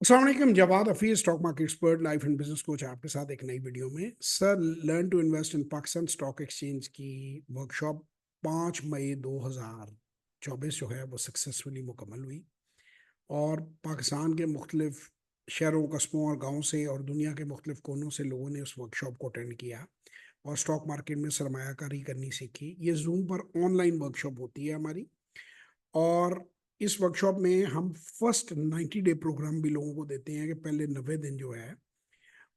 अस्सलाम वालेकुम, Jawad Hafeez, stock market expert, life and business coach, आपके साथ एक नई वीडियो में। Sir, learn to invest in Pakistan stock exchange की वर्कशॉप 5 मई 2024 जो है वो सक्सेसफुली मुकम्मल हुई और पाकिस्तान के मुख्तलिफ शहरों, कस्बों और गाँव से और दुनिया के मुख्तलिफ कोनों से लोगों ने उस वर्कशॉप को अटेंड किया और स्टॉक मार्केट में सरमायाकारी करनी सीखी। ये जूम पर ऑनलाइन वर्कशॉप होती है हमारी, और इस वर्कशॉप में हम फर्स्ट 90 डे प्रोग्राम भी लोगों को देते हैं कि पहले 90 दिन जो है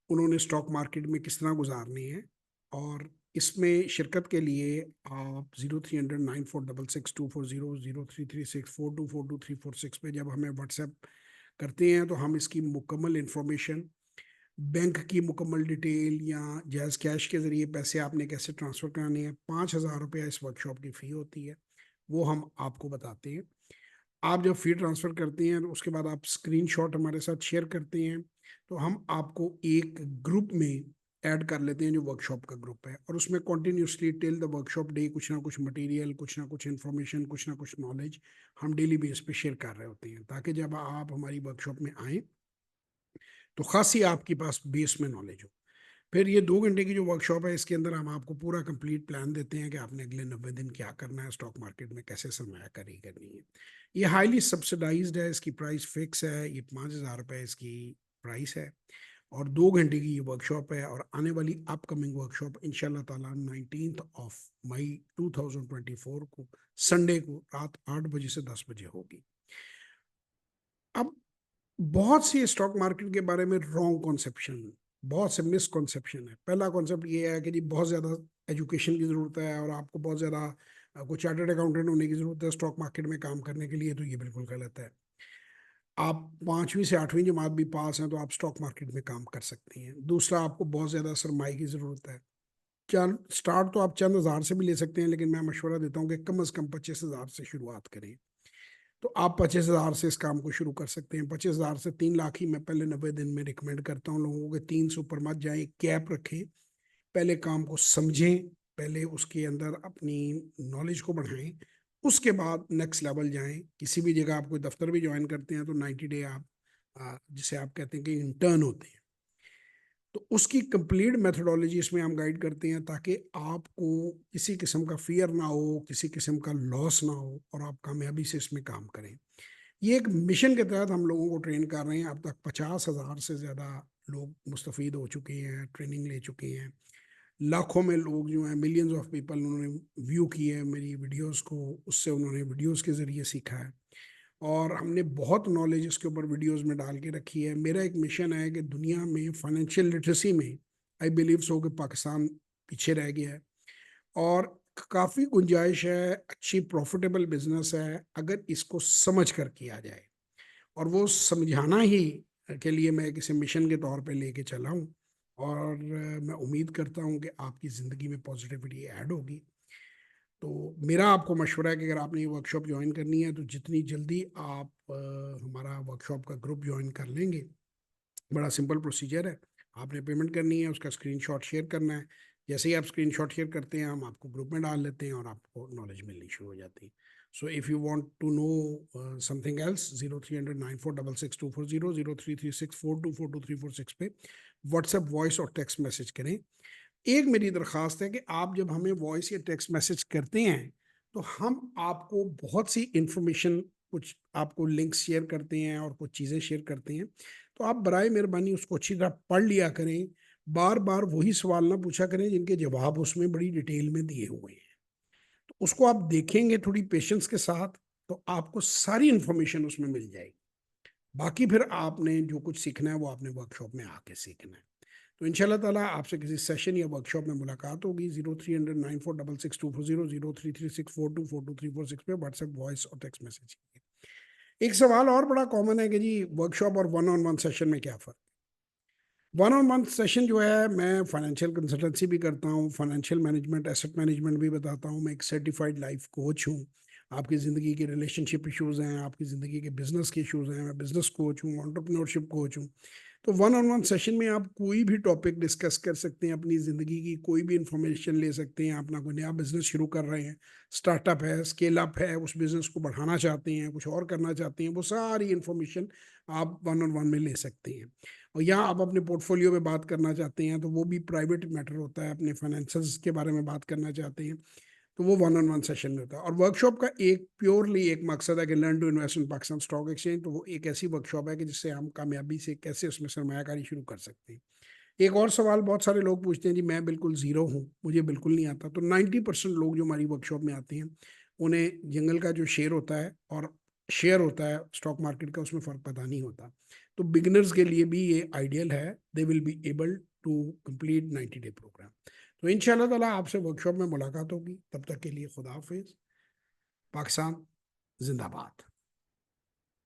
उन्होंने स्टॉक मार्केट में किस तरह गुजारनी है। और इसमें शिरकत के लिए आप 0300946624003364242346 पे जब हमें व्हाट्सएप करते हैं तो हम इसकी मुकम्मल इंफॉर्मेशन, बैंक की मुकम्मल डिटेल या जायज़ कैश के ज़रिए पैसे आपने कैसे ट्रांसफ़र कराने हैं, 5,000 रुपया इस वर्कशॉप की फ़ी होती है, वो हम आपको बताते हैं। आप जब फी ट्रांसफ़र करते हैं तो उसके बाद आप स्क्रीनशॉट हमारे साथ शेयर करते हैं तो हम आपको एक ग्रुप में ऐड कर लेते हैं जो वर्कशॉप का ग्रुप है, और उसमें continuously till the workshop day कुछ ना कुछ मटेरियल, कुछ ना कुछ इन्फॉर्मेशन, कुछ ना कुछ नॉलेज हम डेली बेस पे शेयर कर रहे होते हैं, ताकि जब आप हमारी वर्कशॉप में आएँ तो खासी आपके पास बेस में नॉलेज हो। फिर ये 2 घंटे की जो वर्कशॉप है, इसके अंदर हम आपको पूरा कंप्लीट प्लान देते हैं कि आपने अगले 90 दिन क्या करना है, स्टॉक मार्केट में कैसे सरमायाकारी करनी है। ये हाईली सब्सिडाइज्ड है, इसकी प्राइस फिक्स है, ये 5,000 रुपये इसकी प्राइस है और 2 घंटे की ये वर्कशॉप है। और आने वाली अपकमिंग वर्कशॉप इंशाल्लाह ताला 19 मई 2024 को संडे को रात 8 बजे से 10 बजे होगी। अब बहुत सी स्टॉक मार्केट के बारे में रॉन्ग कॉन्सेप्शन, बहुत से मिसकॉन्सेप्शन है। पहला कॉन्सेप्ट ये है कि जी बहुत ज़्यादा एजुकेशन की ज़रूरत है और आपको बहुत ज़्यादा कोई चार्टर्ड अकाउंटेंट होने की ज़रूरत है स्टॉक मार्केट में काम करने के लिए, तो ये बिल्कुल गलत है। आप 5वीं से 8वीं जमात भी पास हैं तो आप स्टॉक मार्केट में काम कर सकते हैं। दूसरा, आपको बहुत ज़्यादा सरमाई की ज़रूरत है। चंद स्टार्ट तो आप चंद हज़ार से भी ले सकते हैं, लेकिन मैं मशवरा देता हूँ कि कम अज़ कम 25,000 से शुरुआत करें। तो आप 25,000 से इस काम को शुरू कर सकते हैं। 25,000 से 3 लाख ही मैं पहले 90 दिन में रिकमेंड करता हूँ लोगों को। 3 से ऊपर मत जाएं, कैप रखें, पहले काम को समझें, पहले उसके अंदर अपनी नॉलेज को बढ़ाएं, उसके बाद नेक्स्ट लेवल जाएं। किसी भी जगह आप कोई दफ्तर भी ज्वाइन करते हैं तो 90 डे आप जिसे आप कहते हैं कि इंटर्न होते हैं, तो उसकी कंप्लीट मेथोडोलॉजी इसमें हम गाइड करते हैं ताकि आपको किसी किस्म का फियर ना हो, किसी किस्म का लॉस ना हो और आप कामयाबी से इसमें काम करें। ये एक मिशन के तहत हम लोगों को ट्रेन कर रहे हैं। अब तक 50,000 से ज़्यादा लोग मुस्तफ़ीद हो चुके हैं, ट्रेनिंग ले चुके हैं। लाखों में लोग जो हैं, मिलियंस ऑफ पीपल, उन्होंने व्यू किए हैं मेरी वीडियोस को, उससे उन्होंने वीडियोस के ज़रिए सीखा है और हमने बहुत नॉलेज इसके ऊपर वीडियोस में डाल के रखी है। मेरा एक मिशन है कि दुनिया में फाइनेंशियल लिटरेसी में आई बिलीव सो कि पाकिस्तान पीछे रह गया है और काफ़ी गुंजाइश है, अच्छी प्रॉफिटेबल बिजनेस है अगर इसको समझ कर किया जाए। और वो समझाना ही के लिए मैं किसी मिशन के तौर पे लेके चला हूँ। और मैं उम्मीद करता हूँ कि आपकी ज़िंदगी में पॉजिटिविटी ऐड होगी। तो मेरा आपको मशवरा है कि अगर आपने ये वर्कशॉप ज्वाइन करनी है तो जितनी जल्दी आप हमारा वर्कशॉप का ग्रुप ज्वाइन कर लेंगे। बड़ा सिंपल प्रोसीजर है, आपने पेमेंट करनी है, उसका स्क्रीनशॉट शेयर करना है। जैसे ही आप स्क्रीनशॉट शेयर करते हैं हम आपको ग्रुप में डाल लेते हैं और आपको नॉलेज मिलनी शुरू हो जाती है। So if you want to know something else, 030094662400 033642422346 पे व्हाट्सएप वॉइस और टेक्स्ट मैसेज करें। एक मेरी दरख्वास्त है कि आप जब हमें वॉइस या टेक्स्ट मैसेज करते हैं तो हम आपको बहुत सी इंफॉर्मेशन, कुछ आपको लिंक शेयर करते हैं और कुछ चीज़ें शेयर करते हैं, तो आप बराए मेहरबानी उसको अच्छी तरह पढ़ लिया करें। बार बार वही सवाल ना पूछा करें जिनके जवाब उसमें बड़ी डिटेल में दिए हुए हैं। तो उसको आप देखेंगे थोड़ी पेशेंस के साथ तो आपको सारी इंफॉर्मेशन उसमें मिल जाएगी। बाकी फिर आपने जो कुछ सीखना है वो आपने वर्कशॉप में आके सीखना है। तो इंशाल्लाह ताला आपसे किसी सेशन या वर्कशॉप में मुलाकात होगी। 030094662400 033642422346 पे व्हाट्सएप वॉइस और टेक्स्ट मैसेज। एक सवाल और बड़ा कॉमन है कि जी वर्कशॉप और वन ऑन वन सेशन में क्या फ़र्क। वन ऑन वन सेशन जो है, मैं फाइनेंशियल कंसल्टेंसी भी करता हूँ, फाइनेंशियल मैनेजमेंट, एसेट मैनेजमेंट भी बताता हूँ। मैं एक सर्टिफाइड लाइफ कोच हूँ। आपकी ज़िंदगी के रिलेशनशिप इश्यूज़ हैं, आपकी ज़िंदगी के बिजनेस के इश्यूज़ हैं, मैं बिजनेस कोच हूँ, एंटरप्रेन्योरशिप कोच हूँ। تو 1-on-1 سیشن میں آپ کوئی بھی ٹاپک ڈسکس کر سکتے ہیں، اپنی زندگی کی کوئی بھی انفارمیشن لے سکتے ہیں. اپنا کوئی نیا بزنس شروع کر رہے ہیں، اسٹارٹ اپ ہے، اسکیل اپ ہے، اس بزنس کو بڑھانا چاہتے ہیں، کچھ اور کرنا چاہتے ہیں، وہ ساری انفارمیشن آپ 1-on-1 میں لے سکتے ہیں. اور یہاں آپ اپنے پورٹ فولیو میں بات کرنا چاہتے ہیں تو وہ بھی پرائیویٹ میٹر ہوتا ہے، اپنے فائنینسز کے بارے میں بات کرنا چاہتے ہیں تو وہ 1-on-1 سیشن میں ہوتا ہے. اور ورکشاپ کا ایک پیورلی ایک مقصد ہے کہ learn to invest in Pakistan stock exchange. تو وہ ایک ایسی ورکشاپ ہے کہ جس سے ہم کامیابی سے کیسے اس میں سرمایہ کاری شروع کر سکتے ہیں. ایک اور سوال بہت سارے لوگ پوچھتے ہیں جی میں بالکل زیرو ہوں، مجھے بالکل نہیں آتا. تو 90% لوگ جو ہماری ورکشاپ میں آتے ہیں انہیں جنگل کا جو شیئر ہوتا ہے اور شیئر ہوتا ہے اسٹاک مارکیٹ کا، اس میں فرق پتہ نہیں ہوتا. تو بگنرز کے لیے بھی یہ آئیڈیل ہے، they will be able to complete 90 day programme. تو ان شاء اللہ تعالیٰ آپ سے ورکشاپ میں ملاقات ہوگی. تب تک کے لیے خدا حافظ. پاکستان زندہ باد.